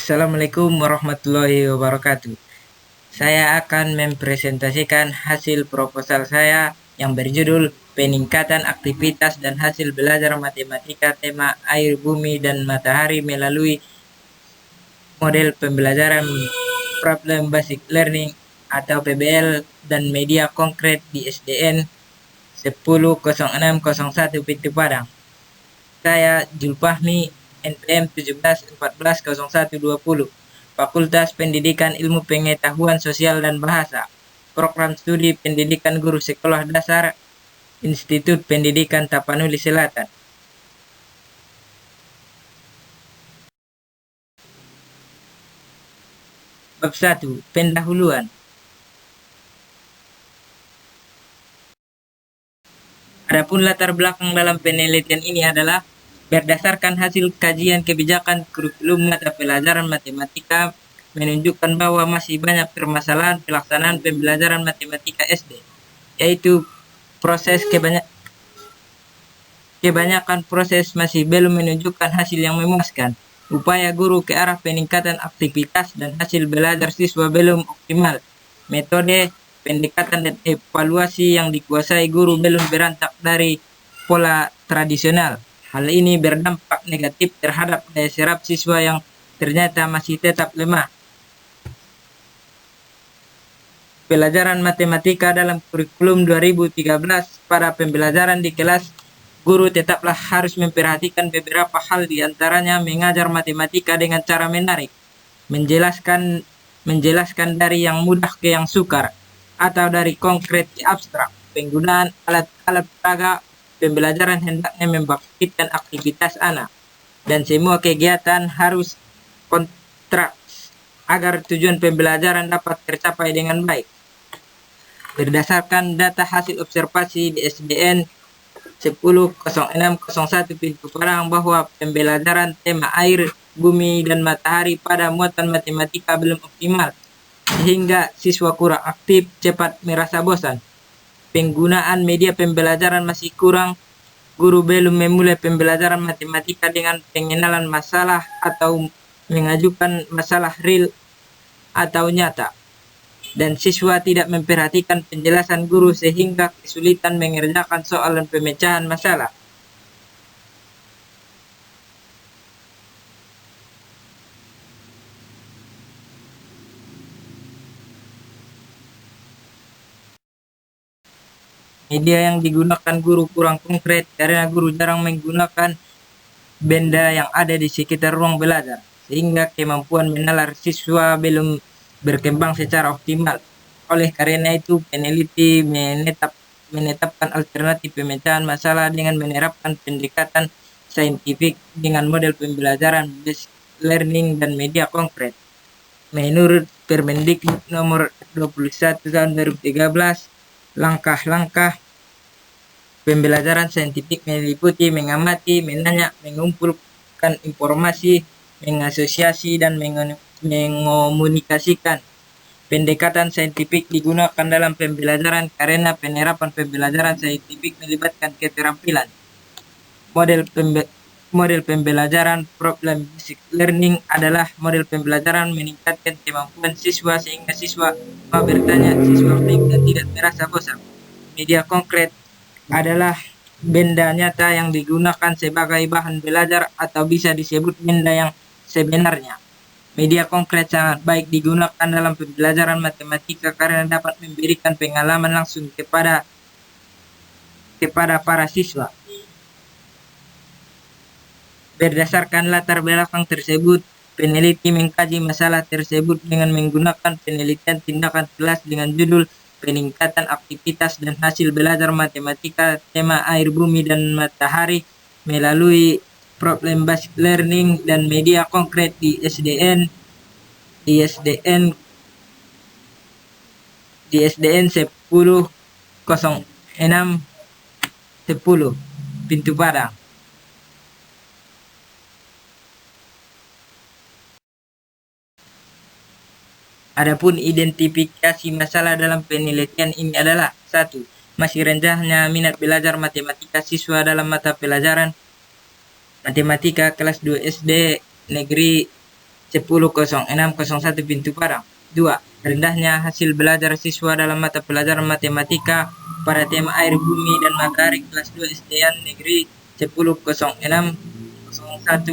Assalamualaikum warahmatullahi wabarakatuh. Saya akan mempresentasikan hasil proposal saya yang berjudul Peningkatan Aktivitas dan Hasil Belajar Matematika Tema Air, Bumi, dan Matahari melalui Model Pembelajaran Problem Basic Learning atau PBL dan Media Konkret di SDN 100601 Pintu Padang. Saya Julfahmi, NPM 17140120, Fakultas Pendidikan Ilmu Pengetahuan Sosial dan Bahasa, Program Studi Pendidikan Guru Sekolah Dasar, Institut Pendidikan Tapanuli Selatan. Bab 1. Pendahuluan. Adapun latar belakang dalam penelitian ini adalah berdasarkan hasil kajian kebijakan kurikulum mata pelajaran matematika menunjukkan bahwa masih banyak permasalahan pelaksanaan pembelajaran matematika SD, yaitu kebanyakan proses masih belum menunjukkan hasil yang memuaskan. Upaya guru ke arah peningkatan aktivitas dan hasil belajar siswa belum optimal. Metode, pendekatan, dan evaluasi yang dikuasai guru belum berantak dari pola tradisional. Hal ini berdampak negatif terhadap daya serap siswa yang ternyata masih tetap lemah. Pelajaran matematika dalam kurikulum 2013 pada pembelajaran di kelas, guru tetaplah harus memperhatikan beberapa hal, di antaranya mengajar matematika dengan cara menarik, menjelaskan dari yang mudah ke yang sukar, atau dari konkret ke abstrak. Penggunaan alat-alat peraga pembelajaran hendaknya membangkitkan aktivitas anak, dan semua kegiatan harus kontrak agar tujuan pembelajaran dapat tercapai dengan baik. Berdasarkan data hasil observasi di SDN 100601 Pintu Padang bahwa pembelajaran tema air, bumi, dan matahari pada muatan matematika belum optimal, sehingga siswa kurang aktif, cepat merasa bosan. Penggunaan media pembelajaran masih kurang, guru belum memulai pembelajaran matematika dengan pengenalan masalah atau mengajukan masalah real atau nyata, dan siswa tidak memperhatikan penjelasan guru sehingga kesulitan mengerjakan soal dan pemecahan masalah. Media yang digunakan guru kurang konkret karena guru jarang menggunakan benda yang ada di sekitar ruang belajar, sehingga kemampuan menalar siswa belum berkembang secara optimal. Oleh karena itu, peneliti menetapkan alternatif pemecahan masalah dengan menerapkan pendekatan saintifik dengan model pembelajaran basic learning dan media konkret. Menurut Permendikbud nomor 21 tahun 2013, langkah-langkah pembelajaran saintifik meliputi mengamati, menanya, mengumpulkan informasi, mengasosiasi, dan mengomunikasikan. Pendekatan saintifik digunakan dalam pembelajaran karena penerapan pembelajaran saintifik melibatkan keterampilan. Model pembelajaran problem basic learning adalah model pembelajaran meningkatkan kemampuan siswa sehingga siswa mau bertanya, siswa dan tidak merasa bosan. Media konkret adalah benda nyata yang digunakan sebagai bahan belajar atau bisa disebut benda yang sebenarnya. Media konkret sangat baik digunakan dalam pembelajaran matematika karena dapat memberikan pengalaman langsung kepada para siswa. Berdasarkan latar belakang tersebut, peneliti mengkaji masalah tersebut dengan menggunakan penelitian tindakan kelas dengan judul Peningkatan Aktivitas dan Hasil Belajar Matematika Tema Air, Bumi, dan Matahari melalui Problem Basic Learning dan Media Konkret di SDN 100610 Pintu Padang. Adapun identifikasi masalah dalam penelitian ini adalah: 1. Masih rendahnya minat belajar matematika siswa dalam mata pelajaran matematika kelas 2 SD negeri 10.06.01 pintu Padang. 2. Rendahnya hasil belajar siswa dalam mata pelajaran matematika pada tema air, bumi, dan matahari kelas 2 SDN Negeri 10.06.01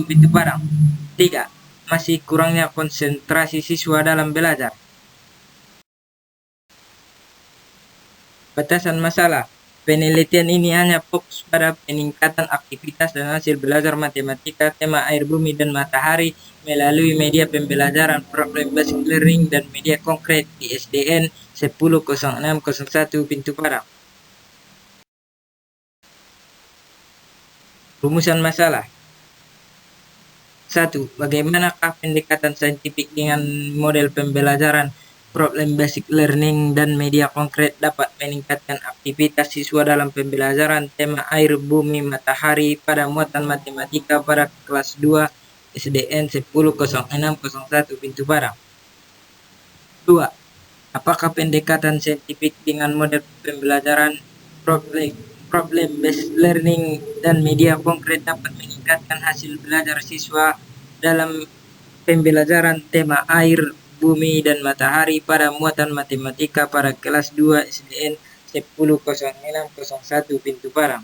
pintu Padang. 3. Masih kurangnya konsentrasi siswa dalam belajar. Batasan masalah. Penelitian ini hanya fokus pada peningkatan aktivitas dan hasil belajar matematika tema air, bumi, dan matahari melalui media pembelajaran problem based learning dan media konkret di SDN 10.06.01 pintu Padang. Rumusan masalah. 1. Bagaimanakah pendekatan saintifik dengan model pembelajaran problem basic learning dan media konkret dapat meningkatkan aktivitas siswa dalam pembelajaran tema air, bumi, matahari pada muatan matematika pada kelas 2 SDN 10.06.01 pintu Padang. 2. Apakah pendekatan saintifik dengan model pembelajaran problem based learning dan media konkret dapat meningkatkan hasil belajar siswa dalam pembelajaran tema air, bumi, dan matahari pada muatan matematika pada kelas 2 SDN 10.06.01 pintu Padang.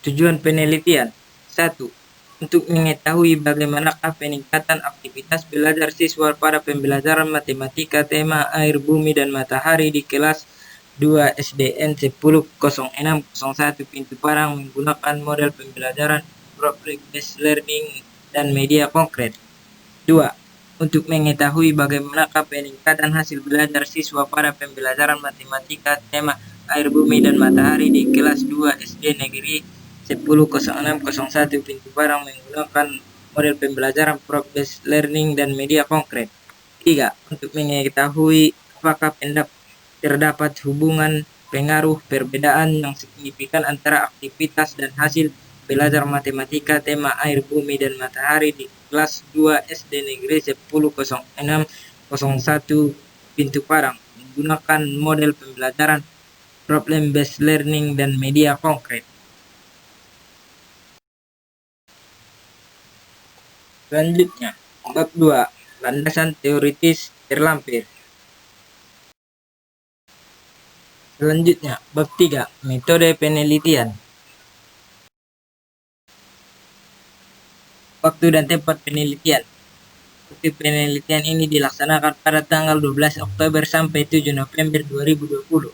Tujuan penelitian. 1. Untuk mengetahui bagaimanakah peningkatan aktivitas belajar siswa pada pembelajaran matematika tema air, bumi, dan matahari di kelas 2 SDN 10.06.01 pintu Padang menggunakan model pembelajaran problem based learning dan media konkret. 2. Untuk mengetahui bagaimanakah peningkatan hasil belajar siswa pada pembelajaran matematika tema air, bumi, dan matahari di kelas 2 SD Negeri 10.06.01 pintu Padang menggunakan model pembelajaran problem based learning dan media konkret. 3. Untuk mengetahui apakah terdapat hubungan pengaruh perbedaan yang signifikan antara aktivitas dan hasil belajar matematika tema air, bumi, dan matahari di kelas 2 SD Negeri 10.06.01 pintu Padang menggunakan model pembelajaran problem based learning dan media konkret. Selanjutnya, bab 2, landasan teoritis terlampir. Selanjutnya, bab 3, metode penelitian. Waktu dan tempat penelitian. Waktu penelitian ini dilaksanakan pada tanggal 12 Oktober sampai 7 November 2020.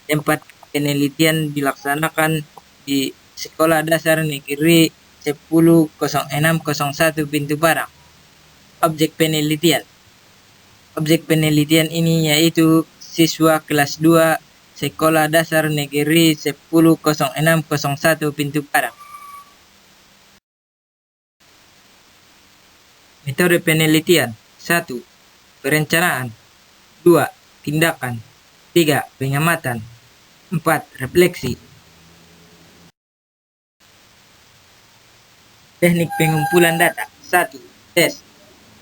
Tempat penelitian dilaksanakan di Sekolah Dasar Negeri 10.06.01 pintu Padang. Objek penelitian. Objek penelitian ini yaitu siswa kelas 2 Sekolah Dasar Negeri 10.06.01 pintu Padang. Metode penelitian. 1. Perencanaan. 2. Tindakan. 3. Pengamatan. 4. Refleksi. Teknik pengumpulan data. 1. Tes.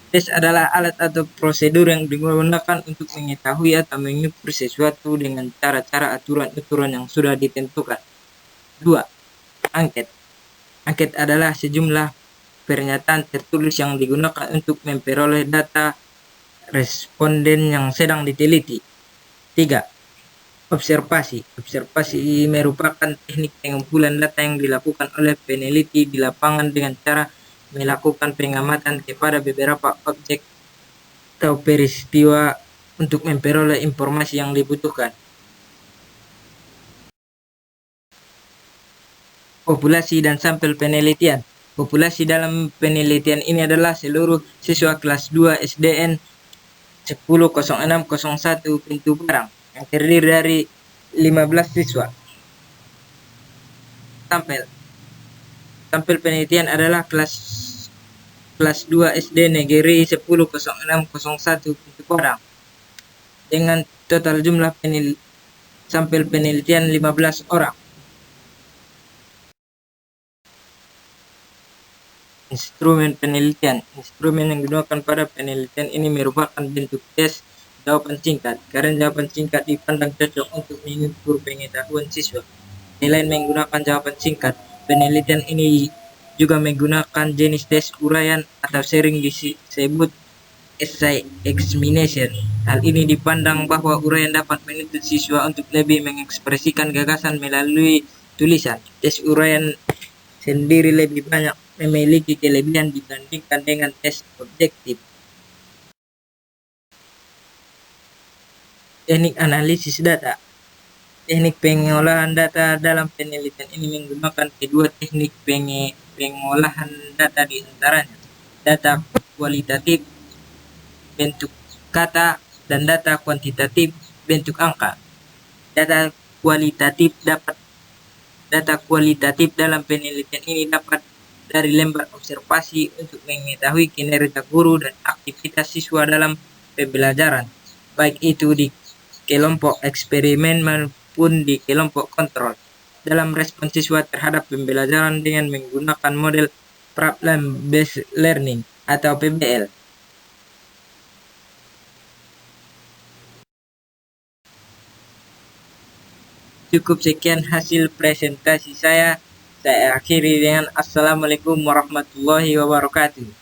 Tes adalah alat atau prosedur yang digunakan untuk mengetahui atau mengukur sesuatu dengan cara-cara aturan-aturan yang sudah ditentukan. 2. Angket. Angket adalah sejumlah pernyataan tertulis yang digunakan untuk memperoleh data responden yang sedang diteliti. 3. Observasi. Observasi merupakan teknik pengumpulan data yang dilakukan oleh peneliti di lapangan dengan cara melakukan pengamatan kepada beberapa objek atau peristiwa untuk memperoleh informasi yang dibutuhkan. Populasi dan sampel penelitian. Populasi dalam penelitian ini adalah seluruh siswa kelas 2 SDN 10.06.01 pintu Padang yang terdiri dari 15 siswa. Sampel penelitian adalah kelas 2 SD Negeri 10.06.01 pintu Padang dengan total jumlah sampel penelitian 15 orang. Instrumen penelitian. Instrumen yang digunakan pada penelitian ini merupakan bentuk tes jawaban singkat, karena jawaban singkat dipandang cocok untuk mengukur pengetahuan siswa. Selain menggunakan jawaban singkat, penelitian ini juga menggunakan jenis tes uraian atau sering disebut essay examination. Hal ini dipandang bahwa uraian dapat menuntut siswa untuk lebih mengekspresikan gagasan melalui tulisan. Tes uraian sendiri lebih banyak memiliki kelebihan dibandingkan dengan tes objektif. Teknik analisis data. Teknik pengolahan data dalam penelitian ini menggunakan kedua teknik pengolahan data, di antaranya data kualitatif bentuk kata dan data kuantitatif bentuk angka. Data kualitatif dalam penelitian ini dapat dari lembar observasi untuk mengetahui kinerja guru dan aktivitas siswa dalam pembelajaran, baik itu di kelompok eksperimen maupun di kelompok kontrol. Dalam respon siswa terhadap pembelajaran dengan menggunakan model Problem Based Learning atau PBL. Cukup sekian hasil presentasi saya. Saya akhiri dengan Assalamualaikum warahmatullahi wabarakatuh.